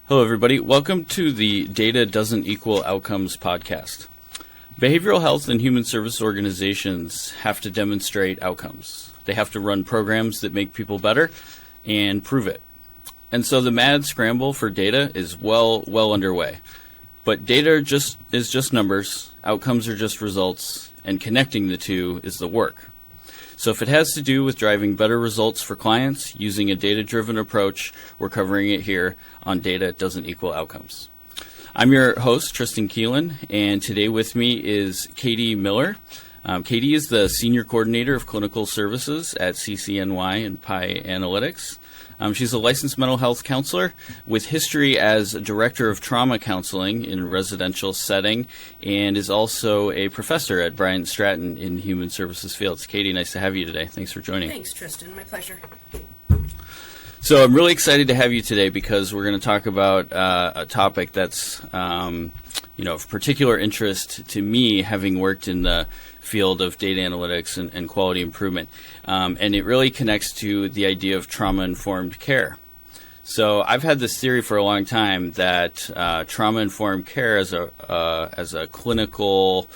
Hello, everybody. Welcome to the Data Doesn't Equal Outcomes podcast. Behavioral health and human service organizations have to demonstrate outcomes. They have to run programs that make people better and prove it. And so the mad scramble for data is well underway. But data is just numbers, outcomes are just results, and connecting the two is the work. So if it has to do with driving better results for clients using a data-driven approach, we're covering it here on Data Doesn't Equal Outcomes. I'm your host, Tristan Keelan, and today with me is Katie Miller. Katie is the Senior Coordinator of Clinical Services at CCNY and Pi Analytics. She's a licensed mental health counselor with history as Director of Trauma Counseling in a residential setting and is also a professor at Bryant Stratton in human services fields. Katie, nice to have you today. Thanks for joining. Thanks, Tristan. My pleasure. So I'm really excited to have you today because we're going to talk about a topic that's of particular interest to me, having worked in the field of data analytics and quality improvement. And it really connects to the idea of trauma-informed care. So I've had this theory for a long time that trauma-informed care as a clinical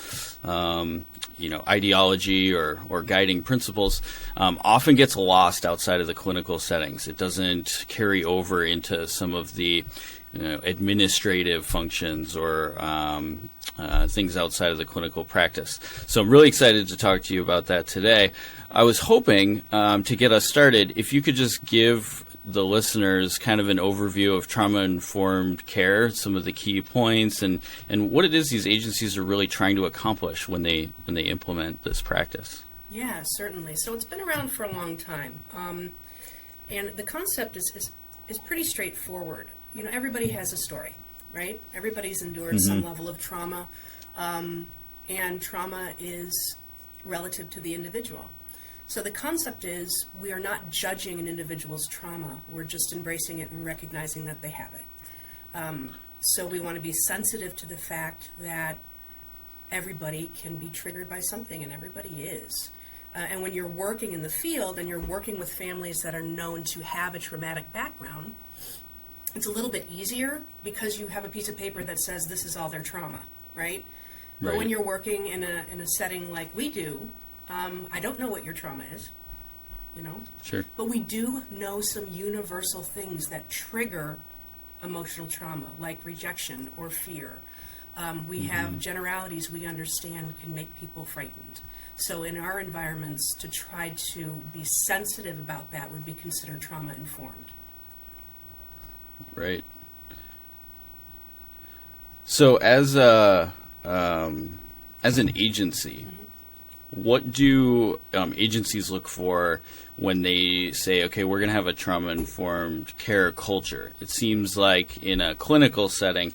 ideology or guiding principles often gets lost outside of the clinical settings. It doesn't carry over into some of the administrative functions or things outside of the clinical practice. So I'm really excited to talk to you about that today. I was hoping to get us started, if you could just give the listeners kind of an overview of trauma-informed care, some of the key points, and what it is these agencies are really trying to accomplish when they implement this practice. Yeah, certainly. So it's been around for a long time. And the concept is pretty straightforward. Everybody has a story, right? Everybody's endured some level of trauma, and trauma is relative to the individual. So the concept is we are not judging an individual's trauma. We're just embracing it and recognizing that they have it. So we want to be sensitive to the fact that everybody can be triggered by something, and everybody is. And when you're working in the field and you're working with families that are known to have a traumatic background, it's a little bit easier because you have a piece of paper that says this is all their trauma, right? But when you're working in a setting like we do, I don't know what your trauma is, Sure. But we do know some universal things that trigger emotional trauma, like rejection or fear. We have generalities we understand can make people frightened. So in our environments, to try to be sensitive about that would be considered trauma-informed. Right. So as an agency, what do agencies look for when they say, okay, we're going to have a trauma-informed care culture? It seems like in a clinical setting,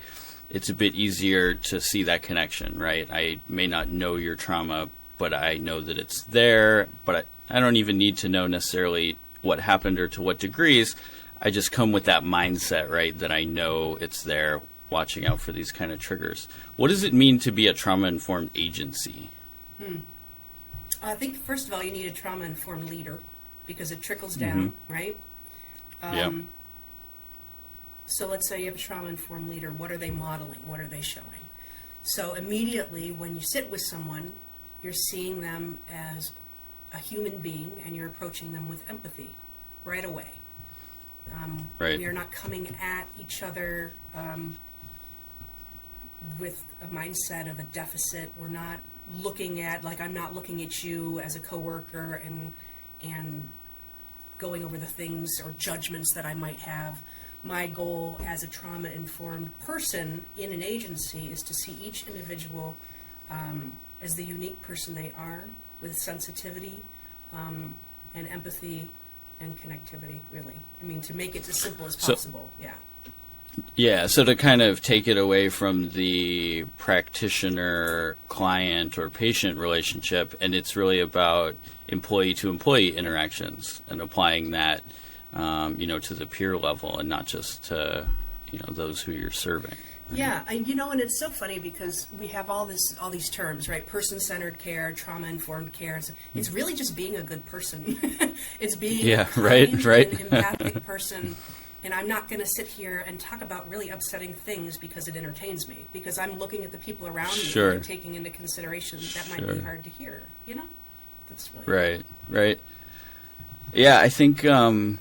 it's a bit easier to see that connection, right? I may not know your trauma, but I know that it's there, but I don't even need to know necessarily what happened or to what degrees. I just come with that mindset, right, that I know it's there, watching out for these kind of triggers. What does it mean to be a trauma-informed agency? I think, first of all, you need a trauma-informed leader because it trickles down, right? Yeah. So let's say you have a trauma-informed leader. What are they modeling? What are they showing? So immediately when you sit with someone, you're seeing them as a human being and you're approaching them with empathy right away. Right. We are not coming at each other with a mindset of a deficit. We're not looking at, I'm not looking at you as a coworker and going over the things or judgments that I might have. My goal as a trauma-informed person in an agency is to see each individual as the unique person they are, with sensitivity and empathy and connectivity, really. I mean, to make it as simple as possible, Yeah, so to kind of take it away from the practitioner-client or patient relationship, and it's really about employee-to-employee interactions and applying that, to the peer level and not just to, those who you're serving. Right? Yeah, and it's so funny because we have all these terms, right? Person-centered care, trauma-informed care. It's really just being a good person. It's being a kind right. and empathic person And I'm not going to sit here and talk about really upsetting things because it entertains me, because I'm looking at the people around me and taking into consideration that might be hard to hear, That's really Right. Yeah, I think, what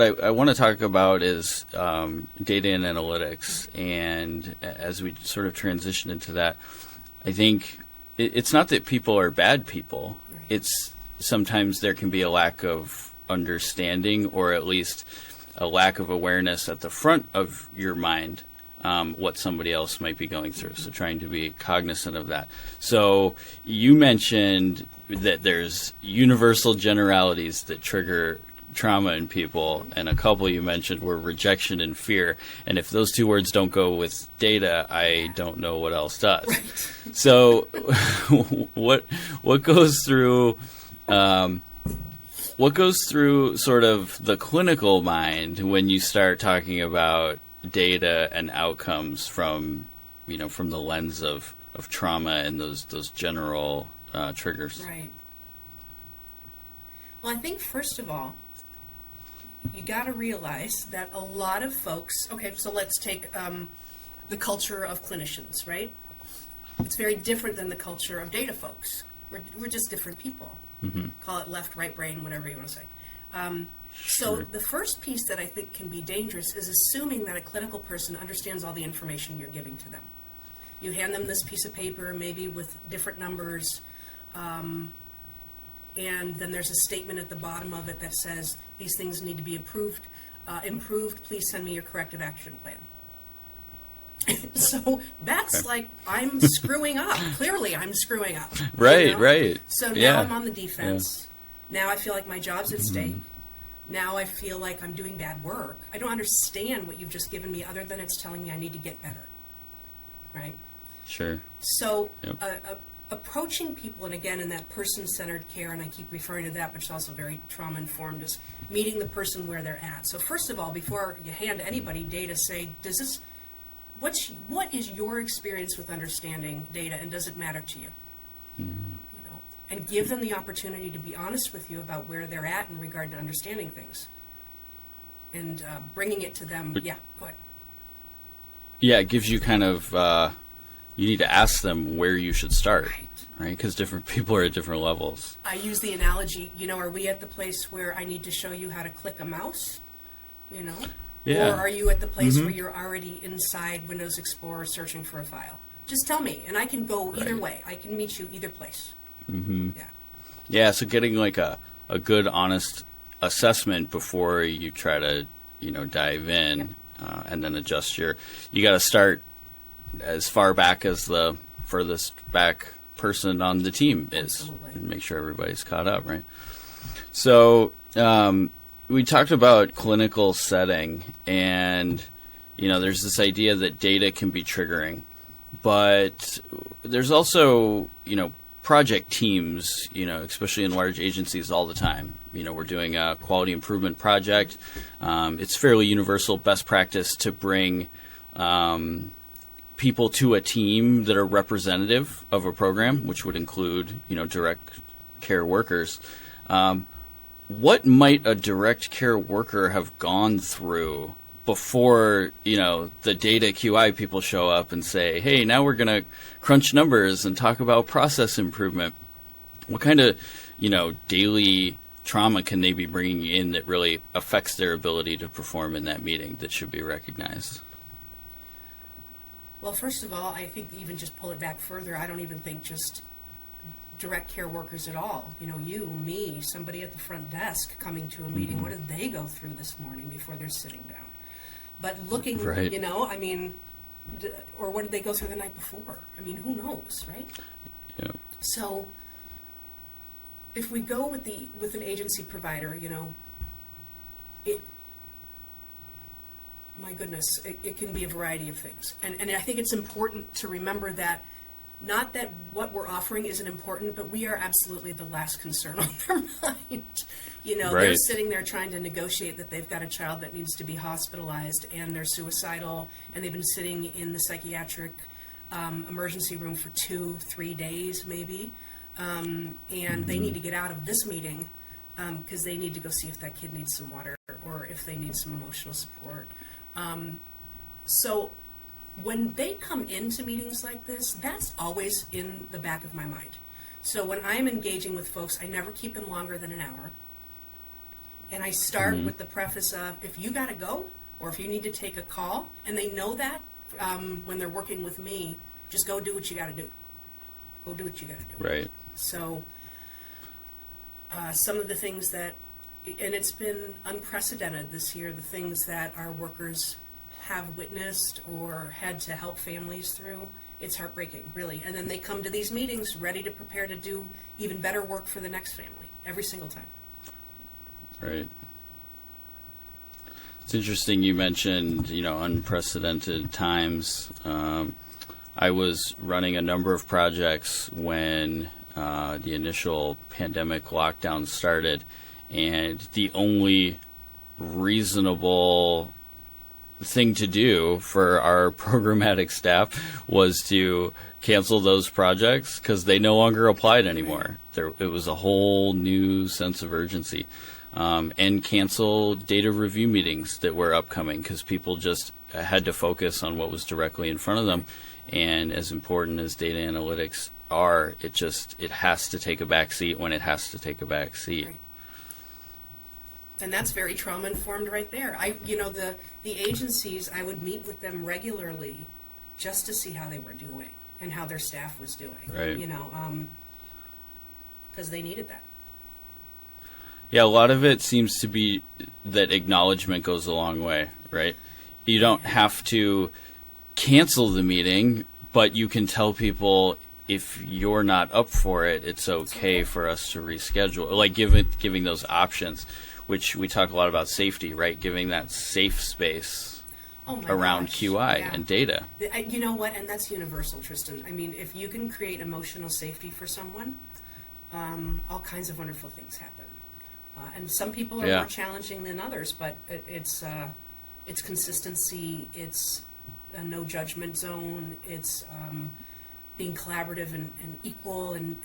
I want to talk about is data and analytics. And as we sort of transition into that, I think it's not that people are bad people. Right. It's sometimes there can be a lack of understanding, or at least a lack of awareness at the front of your mind, what somebody else might be going through. So trying to be cognizant of that. So you mentioned that there's universal generalities that trigger trauma in people, and a couple you mentioned were rejection and fear. And if those two words don't go with data, I don't know what else does. Right. So what goes through sort of the clinical mind when you start talking about data and outcomes from the lens of trauma and those general triggers? Right. Well, I think first of all, you got to realize that a lot of folks, okay, so let's take the culture of clinicians, right? It's very different than the culture of data folks. We're just different people. Mm-hmm. Call it left, right brain, whatever you want to say. So the first piece that I think can be dangerous is assuming that a clinical person understands all the information you're giving to them. You hand them this piece of paper, maybe with different numbers, and then there's a statement at the bottom of it that says, these things need to be improved, please send me your corrective action plan. So that's like, I'm screwing up. Clearly I'm screwing up. Right. So now I'm on the defense. Yeah. Now I feel like my job's at stake. Now I feel like I'm doing bad work. I don't understand what you've just given me, other than it's telling me I need to get better. Right? Sure. So approaching people, and again, in that person-centered care, and I keep referring to that, but it's also very trauma-informed, is meeting the person where they're at. So first of all, before you hand anybody data, say, what is your experience with understanding data, and does it matter to you? Mm-hmm. And give them the opportunity to be honest with you about where they're at in regard to understanding things, and bringing it to them. Go ahead. Yeah, it gives you kind of, you need to ask them where you should start, right? Because different people are at different levels. I use the analogy, are we at the place where I need to show you how to click a mouse, Yeah. Or are you at the place where you're already inside Windows Explorer searching for a file? Just tell me, and I can go either way. I can meet you either place. Mm-hmm. Yeah, so getting like a good, honest assessment before you try to, dive in, and then adjust you got to start as far back as the furthest back person on the team is. Absolutely. And make sure everybody's caught up, right? So, we talked about clinical setting, and, there's this idea that data can be triggering, but there's also, project teams, especially in large agencies all the time. We're doing a quality improvement project. It's fairly universal best practice to bring people to a team that are representative of a program, which would include, direct care workers. What might a direct care worker have gone through before, the data QI people show up and say, hey, now we're going to crunch numbers and talk about process improvement? What kind of, daily trauma can they be bringing in that really affects their ability to perform in that meeting that should be recognized? Well, first of all, I think even just pull it back further, I don't even think just direct care workers at all. You, me, somebody at the front desk coming to a meeting, what did they go through this morning before they're sitting down? But looking, or what did they go through the night before? Who knows, right? Yeah. So if we go with an agency provider, my goodness, it can be a variety of things. And I think it's important to remember that, not that what we're offering isn't important, but we are absolutely the last concern on their mind. They're sitting there trying to negotiate that they've got a child that needs to be hospitalized, and they're suicidal, and they've been sitting in the psychiatric emergency room for 2-3 days maybe, and they need to get out of this meeting because they need to go see if that kid needs some water or if they need some emotional support. So when they come into meetings like this, that's always in the back of my mind. So when I'm engaging with folks, I never keep them longer than an hour. And I start with the preface of, if you got to go, or if you need to take a call, and they know that when they're working with me, just go do what you got to do. Go do what you got to do. Right. So some of the things that, and it's been unprecedented this year, the things that our workers have witnessed or had to help families through, it's heartbreaking, really. And then they come to these meetings ready to prepare to do even better work for the next family, every single time. Right. It's interesting you mentioned, unprecedented times. I was running a number of projects when the initial pandemic lockdown started, and the only reasonable thing to do for our programmatic staff was to cancel those projects because they no longer applied anymore. It was a whole new sense of urgency. And cancel data review meetings that were upcoming because people just had to focus on what was directly in front of them. And as important as data analytics are, it has to take a back seat when it has to take a back seat. Right. And that's very trauma informed right there. The agencies, I would meet with them regularly just to see how they were doing and how their staff was doing. Right. Because they needed that. Yeah, a lot of it seems to be that acknowledgement goes a long way, right? You don't have to cancel the meeting, but you can tell people if you're not up for it, it's okay for us to reschedule. Like giving those options, which we talk a lot about safety, right? Giving that safe space around QI and data. You know what? And that's universal, Tristan. I mean, if you can create emotional safety for someone, all kinds of wonderful things happen. And some people are more challenging than others, but it's consistency, it's a no judgment zone, it's being collaborative and equal and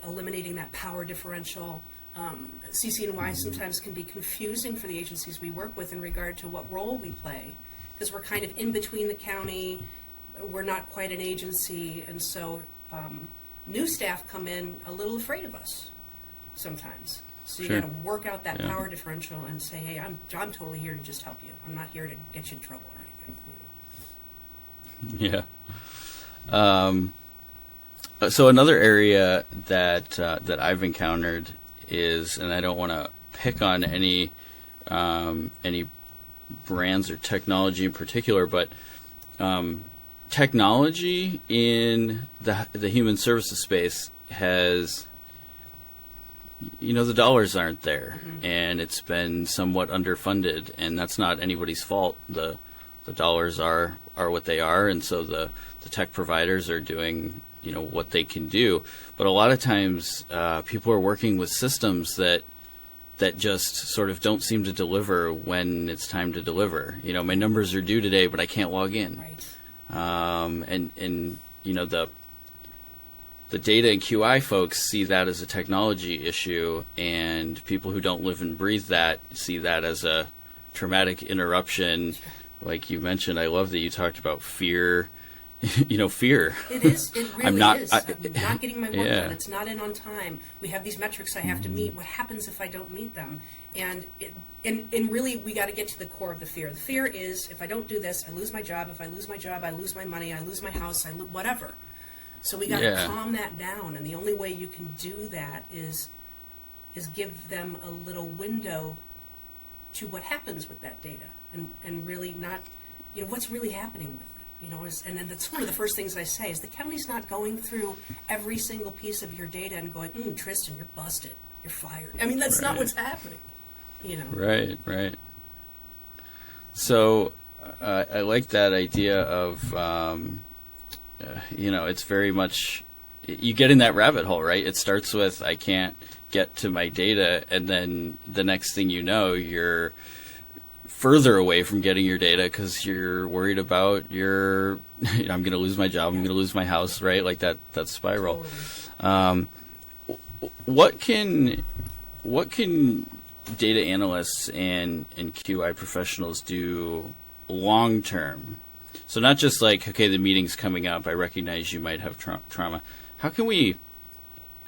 eliminating that power differential. CCNY sometimes can be confusing for the agencies we work with in regard to what role we play, because we're kind of in between the county, we're not quite an agency, and so new staff come in a little afraid of us sometimes. So you got to work out that power differential and say, hey, I'm totally here to just help you. I'm not here to get you in trouble or anything. Yeah. So another area that I've encountered is, and I don't want to pick on any brands or technology in particular, but technology in the human services space has, the dollars aren't there, and it's been somewhat underfunded, and that's not anybody's fault. The dollars are what they are, and so the tech providers are doing what they can do. But a lot of times people are working with systems that just sort of don't seem to deliver when it's time to deliver. My numbers are due today, but I can't log in. Right. The data and QI folks see that as a technology issue, and people who don't live and breathe that see that as a traumatic interruption. Like you mentioned, I love that you talked about fear. Fear. It is. It really I'm not getting my work done. It's not in on time. We have these metrics I have to meet. What happens if I don't meet them? And really, we got to get to the core of the fear. The fear is, if I don't do this, I lose my job. If I lose my job, I lose my money. I lose my house. Whatever. So we got to calm that down, and the only way you can do that is give them a little window to what happens with that data, and really not, what's really happening with it. And then that's one of the first things I say is the county's not going through every single piece of your data and going, Tristan, you're busted, you're fired. I mean, that's not what's happening. Right. So I like that idea of, it's very much, you get in that rabbit hole, right? It starts with, I can't get to my data, and then the next thing you know, you're further away from getting your data because you're worried about I'm going to lose my job, I'm going to lose my house, right? Like that spiral. Totally. What can what can data analysts and QI professionals do long term? So not just like, okay, the meeting's coming up, I recognize you might have trauma. How can we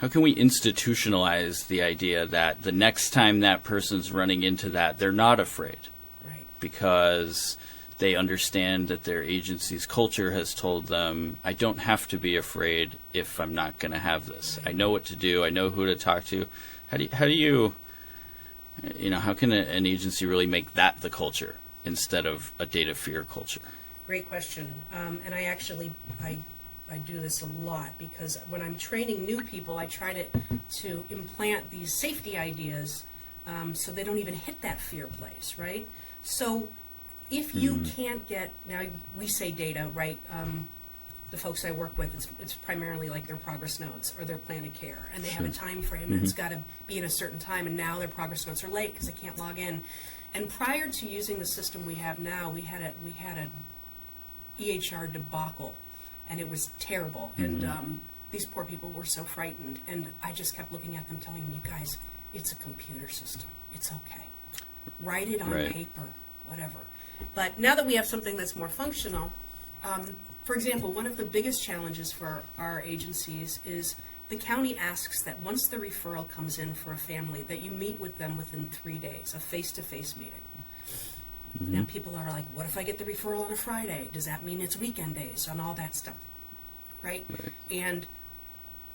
institutionalize the idea that the next time that person's running into that, they're not afraid? Right. Because they understand that their agency's culture has told them, I don't have to be afraid if I'm not going to have this. Right. I know what to do. I know who to talk to. How do you how can an agency really make that the culture instead of a data fear culture? Great question. And I do this a lot because when I'm training new people, I try to implant these safety ideas so they don't even hit that fear place, right? So if you can't get, now we say data, right? The folks I work with, it's primarily like their progress notes or their plan of care, and they have a time frame, and it's got to be in a certain time, and now their progress notes are late because they can't log in. And prior to using the system we have now, we had a EHR debacle, and it was terrible. And these poor people were so frightened, and I just kept looking at them, telling them, you guys, it's a computer system. It's okay. Write it on paper, whatever. But now that we have something that's more functional, for example, one of the biggest challenges for our agencies is the county asks that once the referral comes in for a family, that you meet with them within 3 days, a face-to-face meeting. Now people are like, what if I get the referral on a Friday? Does that mean it's weekend days and all that stuff, right? And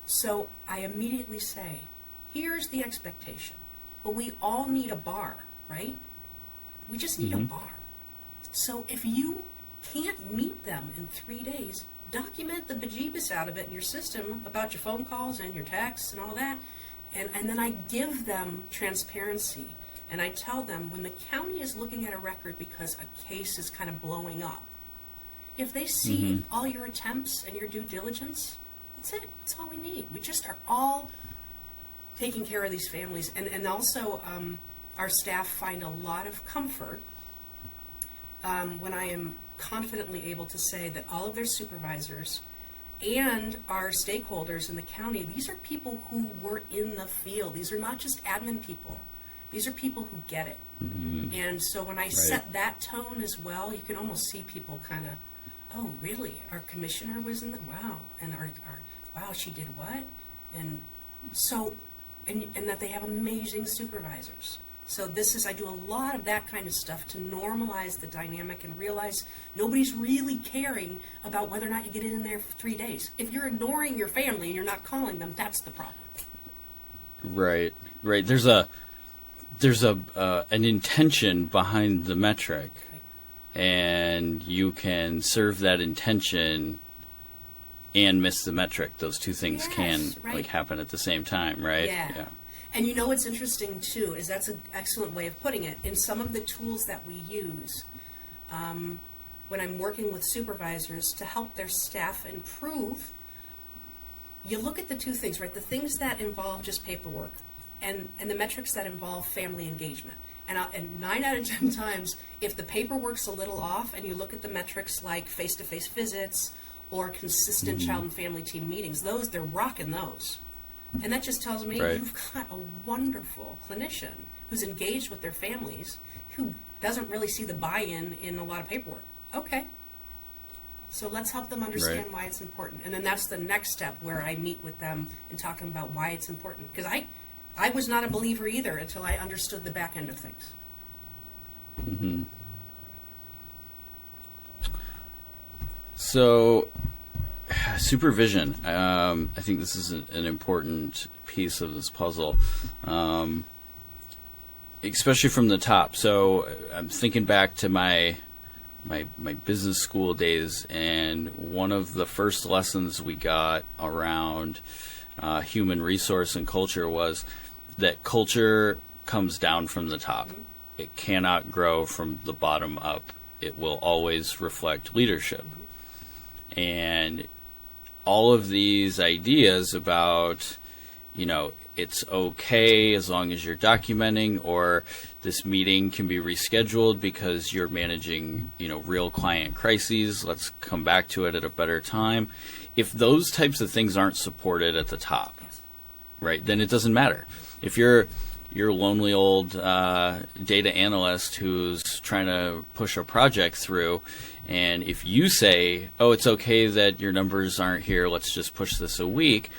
so I immediately say, here's the expectation, but we all need a bar, right? We just need a bar. So if you can't meet them in 3 days, document the bejeebus out of it in your system about your phone calls and your texts and all that. And then I give them transparency. And I tell them when the county is looking at a record because a case is kind of blowing up, if they see all your attempts and your due diligence, that's it. That's all we need. We just are all taking care of these families. And also our staff find a lot of comfort when I am confidently able to say that all of their supervisors and our stakeholders in the county, these are people who were in the field. These are not just admin people. These are people who get it. And so when I set that tone as well, you can almost see people kind of, oh, really? Our commissioner was in the, wow. And our wow, she did what? And so, and that they have amazing supervisors. So I do a lot of that kind of stuff to normalize the dynamic and realize nobody's really caring about whether or not you get it in there for 3 days. If you're ignoring your family and you're not calling them, that's the problem. Right. There's an intention behind the metric, and you can serve that intention and miss the metric. Those two things can happen at the same time, right? Yeah. And you know what's interesting too is that's an excellent way of putting it. In some of the tools that we use, when I'm working with supervisors to help their staff improve, you look at the two things, right? The things that involve just paperwork and the metrics that involve family engagement. And 9 out of 10 times, if the paperwork's a little off and you look at the metrics like face-to-face visits or consistent child and family team meetings, they're rocking those. And that just tells me you've got a wonderful clinician who's engaged with their families who doesn't really see the buy-in in a lot of paperwork. Okay. So let's help them understand why it's important. And then that's the next step where I meet with them and talk to them about why it's important. Because I was not a believer either until I understood the back end of things. So supervision. I think this is an important piece of this puzzle, especially from the top. So I'm thinking back to my business school days, and one of the first lessons we got around human resource and culture was that culture comes down from the top. It cannot grow from the bottom up. It will always reflect leadership. And all of these ideas about, it's okay as long as you're documenting, or this meeting can be rescheduled because you're managing, real client crises. Let's come back to it at a better time. If those types of things aren't supported at the top, right, then it doesn't matter. If you're your lonely old data analyst who's trying to push a project through, and if you say, oh, it's okay that your numbers aren't here, let's just push this a week,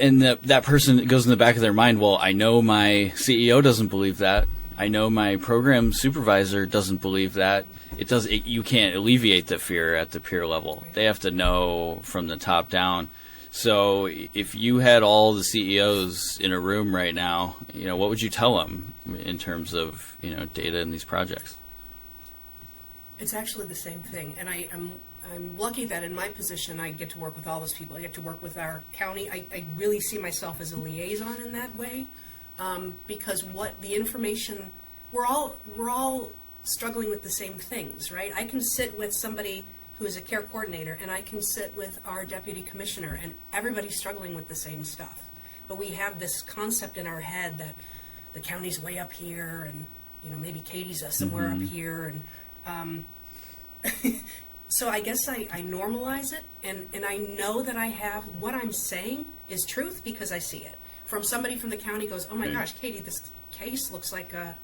and that person goes in the back of their mind, well, I know my CEO doesn't believe that. I know my program supervisor doesn't believe that. You can't alleviate the fear at the peer level. They have to know from the top down. So if you had all the CEOs in a room right now, what would you tell them in terms of, data in these projects? It's actually the same thing. And I'm lucky that in my position I get to work with all those people. I get to work with our county. I really see myself as a liaison in that way, because what the information, we're all struggling with the same things, right? I can sit with somebody who is a care coordinator, and I can sit with our deputy commissioner, and everybody's struggling with the same stuff. But we have this concept in our head that the county's way up here, and maybe Katie's somewhere up here, and so I guess I normalize it, and I know that I have, what I'm saying is truth because I see it. From somebody from the county goes, oh my gosh, Katie, this case looks like a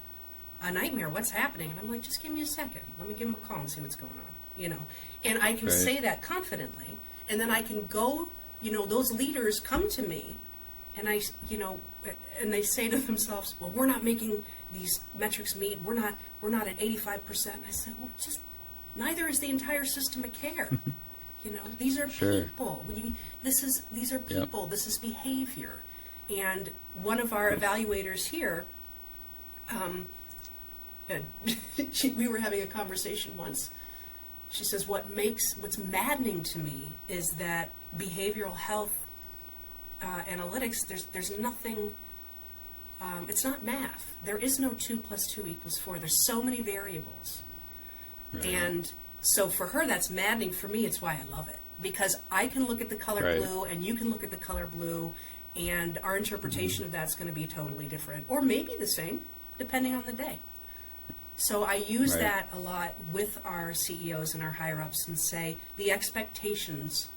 nightmare. What's happening? And I'm like, just give me a second. Let me give him a call and see what's going on. And I can say that confidently, and then I can go, those leaders come to me, and and they say to themselves, well, we're not making these metrics meet. We're not at 85%. I said, well, just neither is the entire system of care. These are people. These are people. Yep. This is behavior. And one of our evaluators here, we were having a conversation once. She says, what's maddening to me is that behavioral health analytics, there's nothing, it's not math. There is no 2 + 2 = 4. There's so many variables. Right. And so for her, that's maddening. For me, it's why I love it. Because I can look at the color blue, and you can look at the color blue, and our interpretation of that's going to be totally different. Or maybe the same, depending on the day. So I use that a lot with our CEOs and our higher-ups and say, the expectations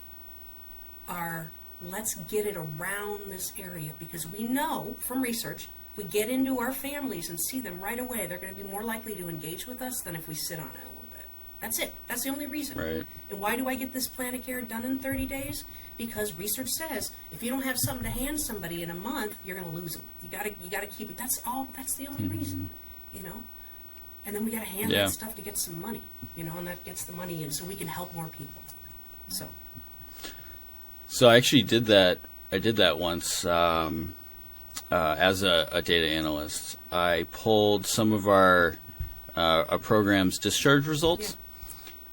are, let's get it around this area, because we know from research, if we get into our families and see them right away, they're going to be more likely to engage with us than if we sit on it a little bit. That's it. That's the only reason. Right. And why do I get this plan of care done in 30 days? Because research says if you don't have something to hand somebody in a month, you're going to lose them. You got to keep it. That's all. That's the only reason. And then we got to hand that stuff to get some money, and that gets the money in so we can help more people. So I actually did that. I did that once as a data analyst. I pulled some of our program's discharge results,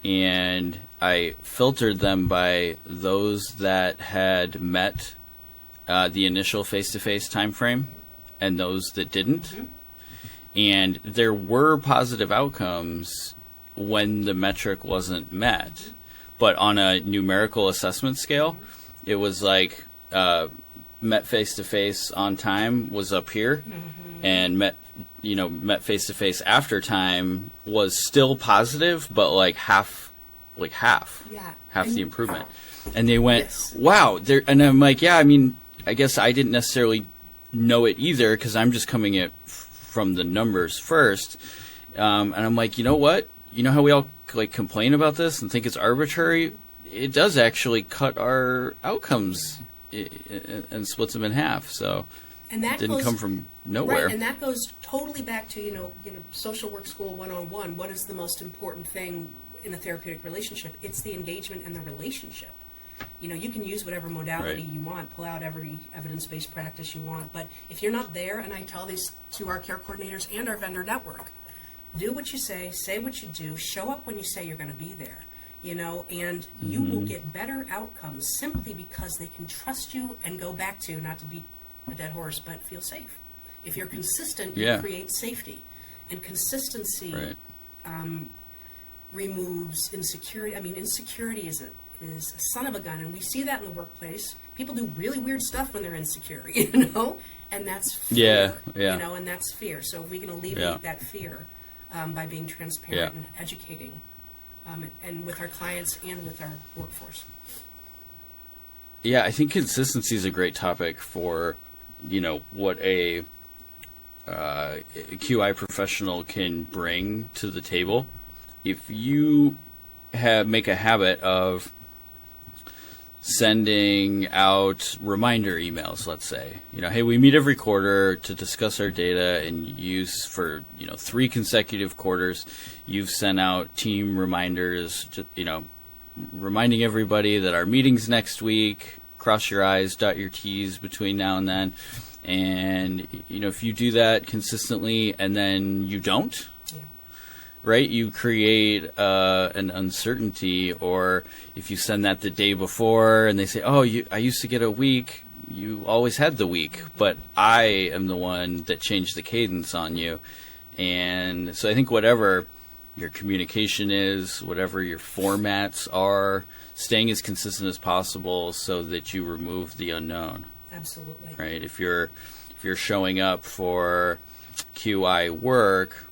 and I filtered them by those that had met the initial face-to-face time frame and those that didn't. Mm-hmm. And there were positive outcomes when the metric wasn't met. But on a numerical assessment scale, it was like met face-to-face on time was up here, and met face-to-face after time was still positive, but like half the improvement. And they went, wow. And I'm like, I guess I didn't necessarily know it either because I'm just coming at from the numbers first, and I'm like, you know what? You know how we all complain about this and think it's arbitrary? It does actually cut our outcomes and splits them in half. So and that didn't come from nowhere. Right, and that goes totally back to social work school 101. What is the most important thing in a therapeutic relationship? It's the engagement and the relationship. You can use whatever modality you want, pull out every evidence-based practice you want, but if you're not there, and I tell this to our care coordinators and our vendor network, do what you say what you do, show up when you say you're going to be there, and you will get better outcomes simply because they can trust you and go back to, not to beat a dead horse, but feel safe. If you're consistent, you create safety, and consistency removes insecurity. Insecurity is a son of a gun, and we see that in the workplace. People do really weird stuff when they're insecure, and that's fear, and that's fear. So if we can alleviate that fear by being transparent and educating, and with our clients and with our workforce. Yeah, I think consistency is a great topic for what a QI professional can bring to the table. If you make a habit of sending out reminder emails, let's say, hey, we meet every quarter to discuss our data, and use for 3 consecutive quarters, you've sent out team reminders, reminding everybody that our meeting's next week, cross your I's, dot your T's between now and then. And, if you do that consistently and then you don't, right, you create an uncertainty. Or if you send that the day before and they say, oh, I used to get a week, you always had the week, but I am the one that changed the cadence on you. And so I think whatever your communication is, whatever your formats are, staying as consistent as possible so that you remove the unknown. Absolutely. Right? If you're showing up for QI work,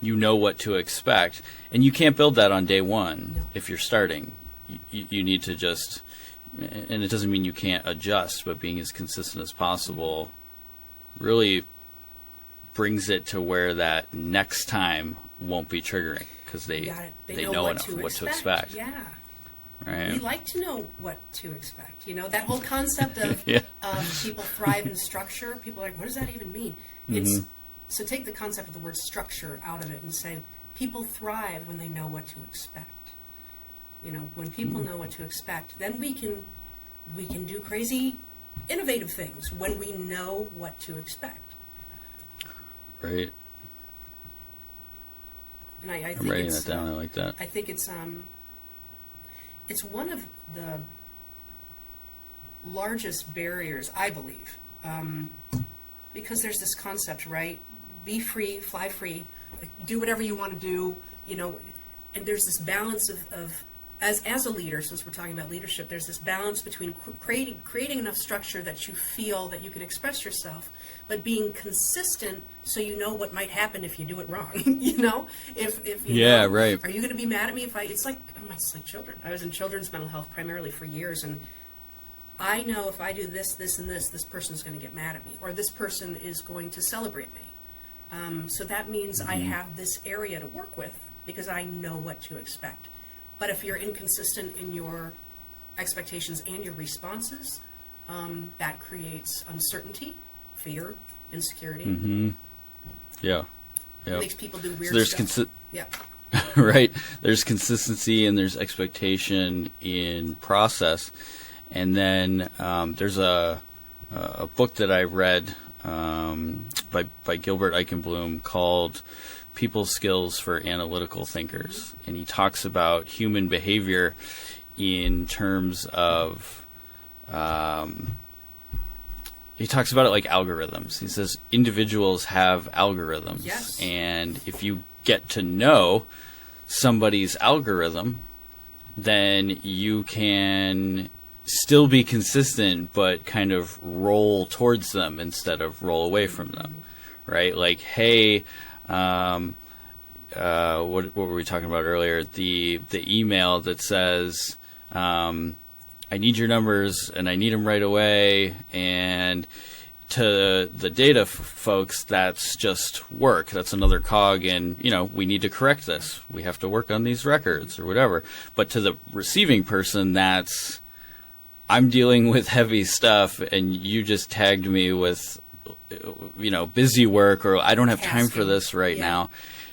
you know what to expect, and you can't build that on day one. No. If you're starting. You need to just, and it doesn't mean you can't adjust, but being as consistent as possible really brings it to where that next time won't be triggering, because they know enough what to expect. Yeah. Right. We like to know what to expect. That whole concept of people thrive in structure. People are like, what does that even mean? Mm-hmm. So take the concept of the word structure out of it and say people thrive when they know what to expect. When people know what to expect, then we can do crazy, innovative things when we know what to expect. Right. And I think I'm writing that down. I like that. I think it's one of the largest barriers, I believe, because there's this concept, right? Be free, fly free, do whatever you want to do, and there's this balance of as a leader, since we're talking about leadership, there's this balance between creating enough structure that you feel that you can express yourself, but being consistent so you know what might happen if you do it wrong. If you know, right. Are you going to be mad at me if it's like children. I was in children's mental health primarily for years, and I know if I do this, this, and this person's going to get mad at me, or this person is going to celebrate me. So that means I have this area to work with because I know what to expect. But if you're inconsistent in your expectations and your responses, that creates uncertainty, fear, insecurity. Mm-hmm. Yeah. It makes people do weird so there's stuff. Right. There's consistency and there's expectation in process. And then there's a book that I read by Gilbert Eichenblum called People Skills for Analytical Thinkers. And he talks about human behavior in terms of, he talks about it like algorithms. He says individuals have algorithms. Yes. And if you get to know somebody's algorithm, then you can still be consistent, but kind of roll towards them instead of roll away from them, right? Like, hey, what were we talking about earlier? The email that says, I need your numbers and I need them right away. And to the data folks, that's just work. That's another cog, and we need to correct this. We have to work on these records or whatever. But to the receiving person, that's, I'm dealing with heavy stuff and you just tagged me with, busy work, or I don't have time for this right now.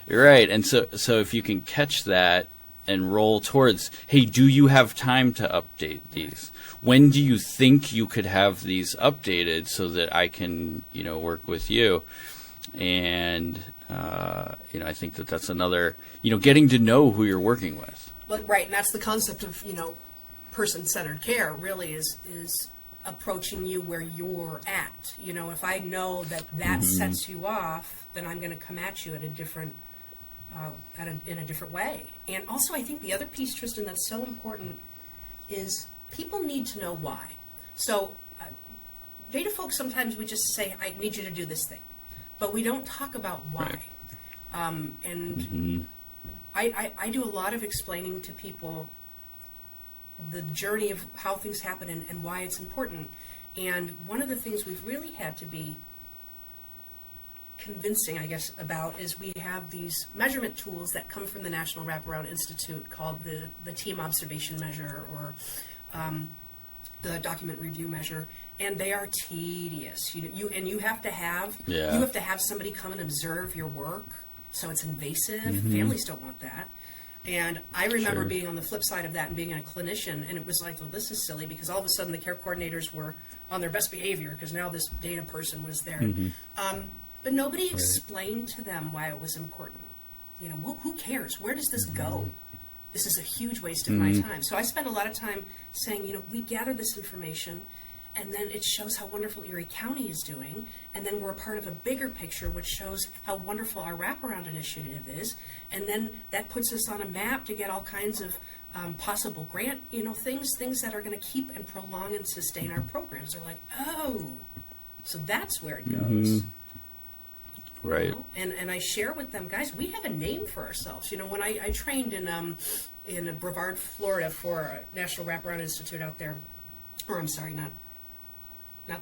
Right. And so if you can catch that and roll towards, hey, do you have time to update these? When do you think you could have these updated so that I can, work with you? And, I think that's another, getting to know who you're working with. Right. And that's the concept of, person-centered care really is approaching you where you're at. If I know that sets you off, then I'm going to come at you at a different, in a different way. And also, I think the other piece, Tristan, that's so important is people need to know why. So, data folks, sometimes we just say, I need you to do this thing, but we don't talk about why. Right. I do a lot of explaining to people the journey of how things happen and why it's important. And one of the things we've really had to be convincing, I guess, about is we have these measurement tools that come from the National Wraparound Institute called the team observation measure or the document review measure, and they are tedious. You have to have somebody come and observe your work, so it's invasive. Families don't want that. And I remember being on the flip side of that and being a clinician, and it was like, well, this is silly, because all of a sudden the care coordinators were on their best behavior because now this data person was there. But nobody explained to them why it was important. Well, who cares? Where does this go? This is a huge waste of my time. So I spent a lot of time saying, we gather this information, and then it shows how wonderful Erie County is doing, and then we're a part of a bigger picture which shows how wonderful our wraparound initiative is, and then that puts us on a map to get all kinds of possible grant, things that are going to keep and prolong and sustain our programs. They're like, oh, so that's where it goes. Right. And I share with them, guys, we have a name for ourselves. When I trained in Brevard, Florida for National Wraparound Institute out there, or I'm sorry, not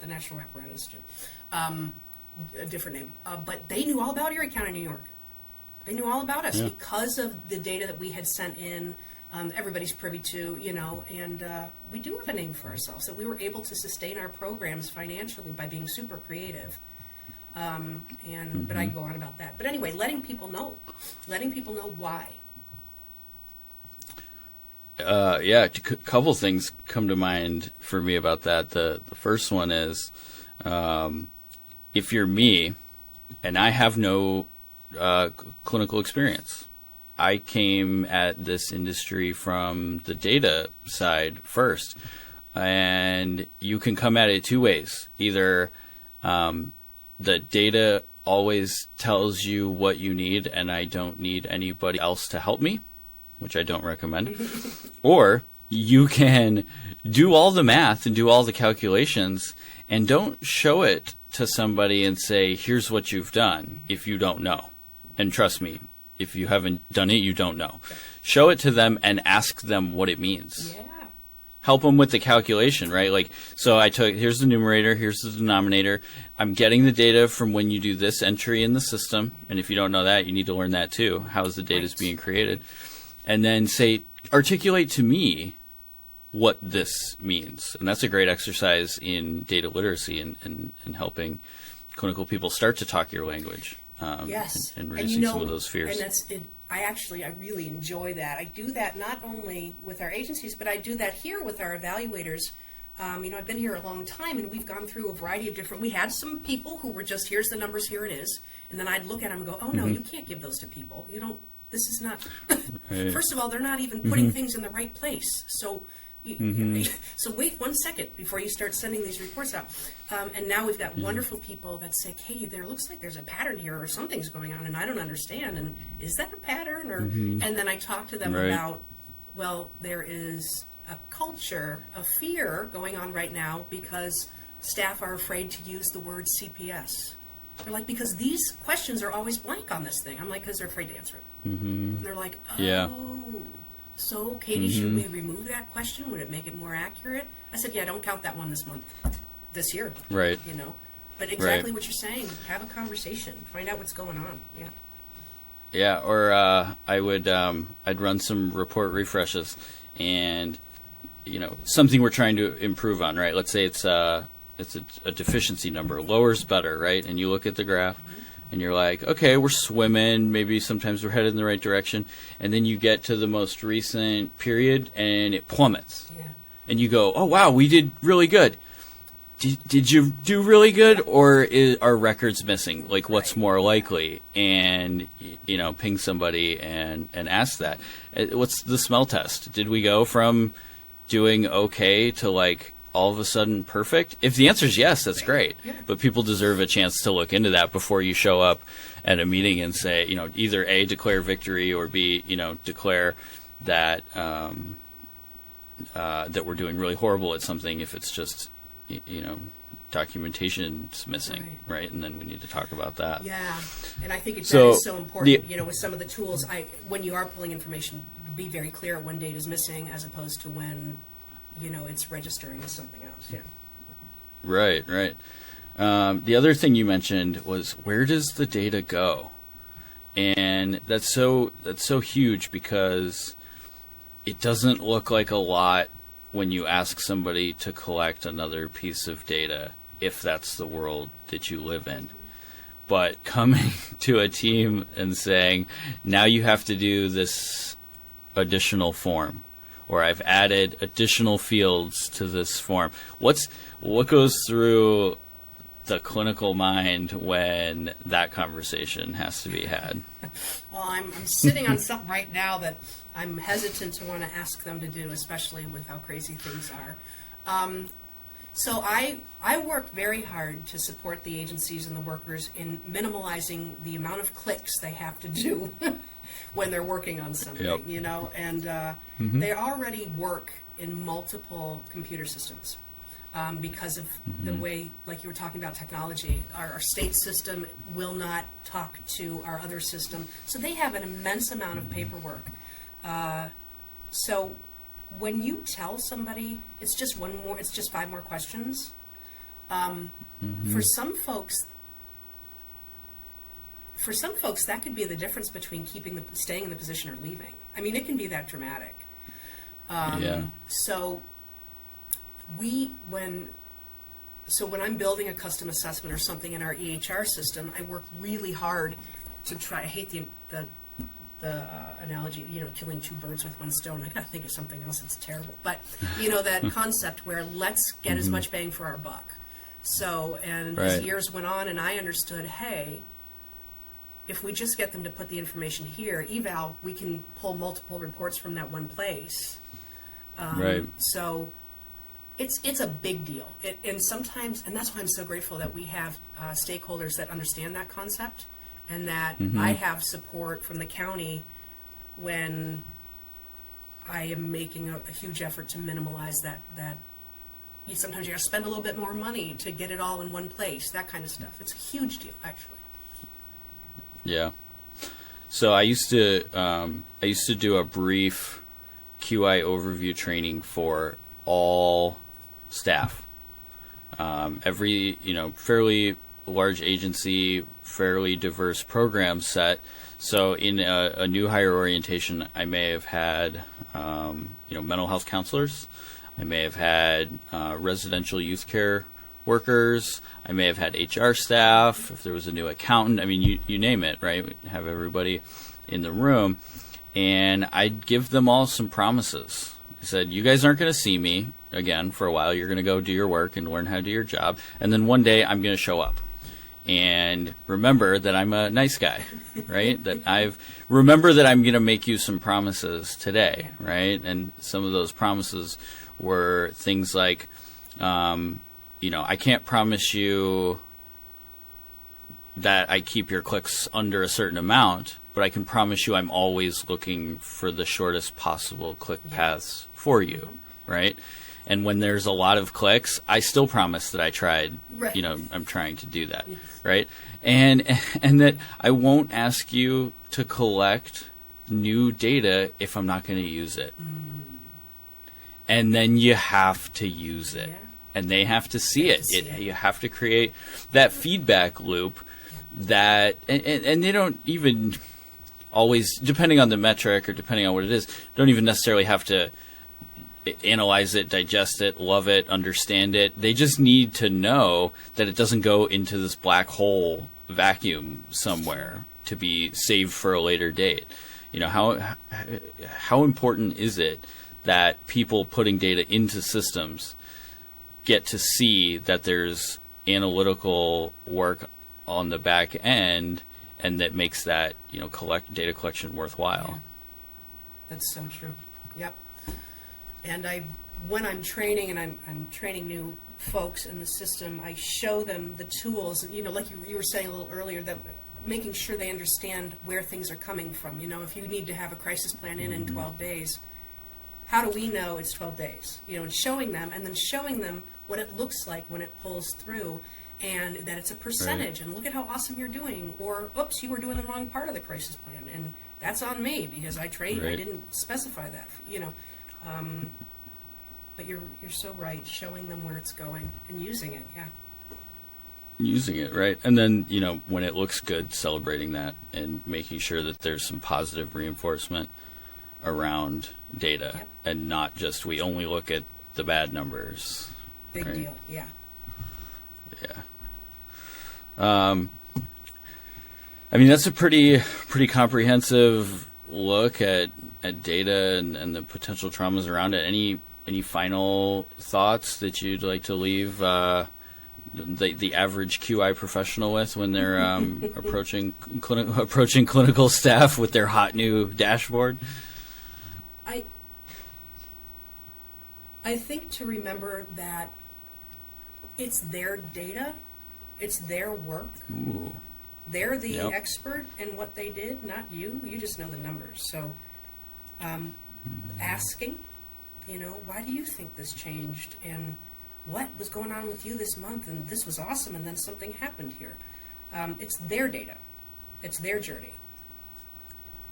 the National Wraparound Institute, a different name. But they knew all about Erie County, New York. They knew all about us because of the data that we had sent in. Everybody's privy to, and we do have a name for ourselves, that we were able to sustain our programs financially by being super creative. But I go on about that. But anyway, letting people know why. A couple things come to mind for me about that. The first one is, if you're me, and I have no clinical experience, I came at this industry from the data side first, and you can come at it two ways. Either the data always tells you what you need, and I don't need anybody else to help me, which I don't recommend. Or you can do all the math and do all the calculations and don't show it to somebody and say, here's what you've done, if you don't know. And trust me, if you haven't done it, you don't know. Show it to them and ask them what it means. Yeah. Help them with the calculation, right? Like, so here's the numerator, here's the denominator. I'm getting the data from when you do this entry in the system. And if you don't know that, you need to learn that too. How is the data being created? And then articulate to me what this means. And that's a great exercise in data literacy and helping clinical people start to talk your language. Yes. And reducing some of those fears. And I really enjoy that. I do that not only with our agencies, but I do that here with our evaluators. I've been here a long time, and we've gone through a variety of we had some people who were just, here's the numbers, here it is. And then I'd look at them and go, oh, no, you can't give those to people. This is not, first of all, they're not even putting things in the right place. So, so wait 1 second before you start sending these reports out. And now we've got wonderful people that say, Katie, there looks like there's a pattern here or something's going on and I don't understand. And is that a pattern? Or and then I talk to them about, well, there is a culture of fear going on right now because staff are afraid to use the word CPS. They're like, because these questions are always blank on this thing. I'm like, because they're afraid to answer it. And they're like, oh, so Katie, should we remove that question? Would it make it more accurate? I said, yeah, don't count that one this year. Right. But exactly what you're saying. Have a conversation. Find out what's going on. Yeah. Yeah, or I'd run some report refreshes and, something we're trying to improve on, right? Let's say it's a deficiency number. Lower's better, right? And you look at the graph and you're like, okay, we're swimming. Maybe sometimes we're headed in the right direction. And then you get to the most recent period and it plummets. Yeah. And you go, oh, wow, we did really good. Did you do really good, or are records missing? Like, what's more likely? And, ping somebody and ask that. What's the smell test? Did we go from doing okay to, all of a sudden perfect? If the answer is yes, that's great. Yeah. But people deserve a chance to look into that before you show up at a meeting and say, either A, declare victory, or B, declare that that we're doing really horrible at something if it's just, documentation's missing, right? And then we need to talk about that. Yeah, and I think that is so important, with some of the tools, when you are pulling information, be very clear when data is missing as opposed to when, it's registering as something else, yeah. Right. The other thing you mentioned was, where does the data go? And that's so huge, because it doesn't look like a lot when you ask somebody to collect another piece of data, if that's the world that you live in. But coming to a team and saying, now you have to do this additional form, or I've added additional fields to this form. What goes through the clinical mind when that conversation has to be had? Well, I'm sitting on something right now that I'm hesitant to want to ask them to do, especially with how crazy things are. So I work very hard to support the agencies and the workers in minimalizing the amount of clicks they have to do when they're working on something, Yep. you know, and they already work in multiple computer systems. Because of the way, like you were talking about technology, our state system will not talk to our other system. So they have an immense amount of paperwork. So when you tell somebody it's just 5 more questions, for some folks that could be the difference between staying in the position or leaving. I mean, it can be that dramatic. So when I'm building a custom assessment or something in our EHR system, I work really hard to try. I hate the analogy, you know, killing 2 birds with 1 stone. I gotta think of something else that's terrible. But you know, that concept where let's get as much bang for our buck. So, and as years went on, and I understood, hey, if we just get them to put the information here, eval, we can pull multiple reports from that one place. So it's a big deal. And sometimes, and that's why I'm so grateful that we have stakeholders that understand that concept, and that I have support from the county when I am making a huge effort to minimalize that sometimes you got to spend a little bit more money to get it all in one place, that kind of stuff. It's a huge deal, actually. Yeah. So I used to do a brief QI overview training for all staff. Every, fairly large agency, fairly diverse program set. So in a new hire orientation, I may have had, mental health counselors. I may have had residential youth care workers. I may have had HR staff. If there was a new accountant, I mean, you name it, right? We'd have everybody in the room. And I'd give them all some promises. I said, you guys aren't going to see me again for a while. You're going to go do your work and learn how to do your job. And then one day I'm going to show up. And remember that I'm a nice guy, right? Remember that I'm going to make you some promises today, right? And some of those promises were things like, I can't promise you that I keep your clicks under a certain amount, but I can promise you I'm always looking for the shortest possible click paths for you, right? And when there's a lot of clicks, I still promise that I tried, right. I'm trying to do that, right? And that I won't ask you to collect new data if I'm not going to use it. And then you have to use it. Yeah. And they have to see it. You have to create that feedback loop that, and they don't even always, depending on the metric or depending on what it is, don't even necessarily have to analyze it, digest it, love it, understand it. They just need to know that it doesn't go into this black hole vacuum somewhere to be saved for a later date. How important is it that people putting data into systems get to see that there's analytical work on the back end, and that makes that data collection worthwhile? Yeah. That's so true. Yep. And when I'm training, and I'm training new folks in the system, I show them the tools. Like you were saying a little earlier, that making sure they understand where things are coming from. If you need to have a crisis plan in 12 days, how do we know it's 12 days? And showing them, and then showing them what it looks like when it pulls through, and that it's a percentage, right. And look at how awesome you're doing, or oops, you were doing the wrong part of the crisis plan, and that's on me because I trained, right. I didn't specify that, But you're so right, showing them where it's going and using it, yeah. Using it, right? And then, when it looks good, celebrating that and making sure that there's some positive reinforcement around data. Yep. And not just we only look at the bad numbers. Big right? deal, yeah. Yeah. That's a pretty comprehensive look at data and the potential traumas around it. Any final thoughts that you'd like to leave the average QI professional with when they're approaching clinical staff with their hot new dashboard? I think to remember that it's their data, it's their work. Ooh. They're the expert in what they did, not you. You just know the numbers. So asking, why do you think this changed? And what was going on with you this month? And this was awesome, and then something happened here. It's their data. It's their journey.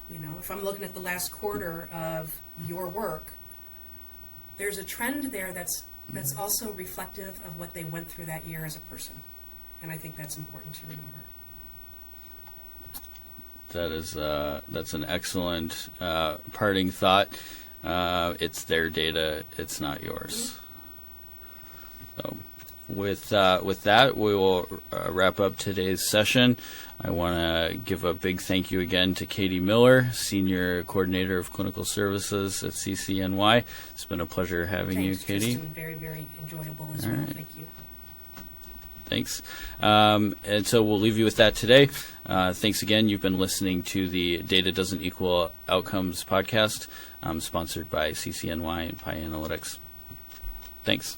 If I'm looking at the last quarter of your work, there's a trend there that's also reflective of what they went through that year as a person. And I think that's important to remember. That's an excellent parting thought. It's their data; it's not yours. So, with that, we will wrap up today's session. I want to give a big thank you again to Katie Miller, Senior Coordinator of Clinical Services at CCNY. It's been a pleasure having you, Katie. Tristan. Very, very enjoyable as well. Thank you. Thanks. And so we'll leave you with that today. Thanks again. You've been listening to the Data Doesn't Equal Outcomes podcast, sponsored by CCNY and Pi Analytics. Thanks.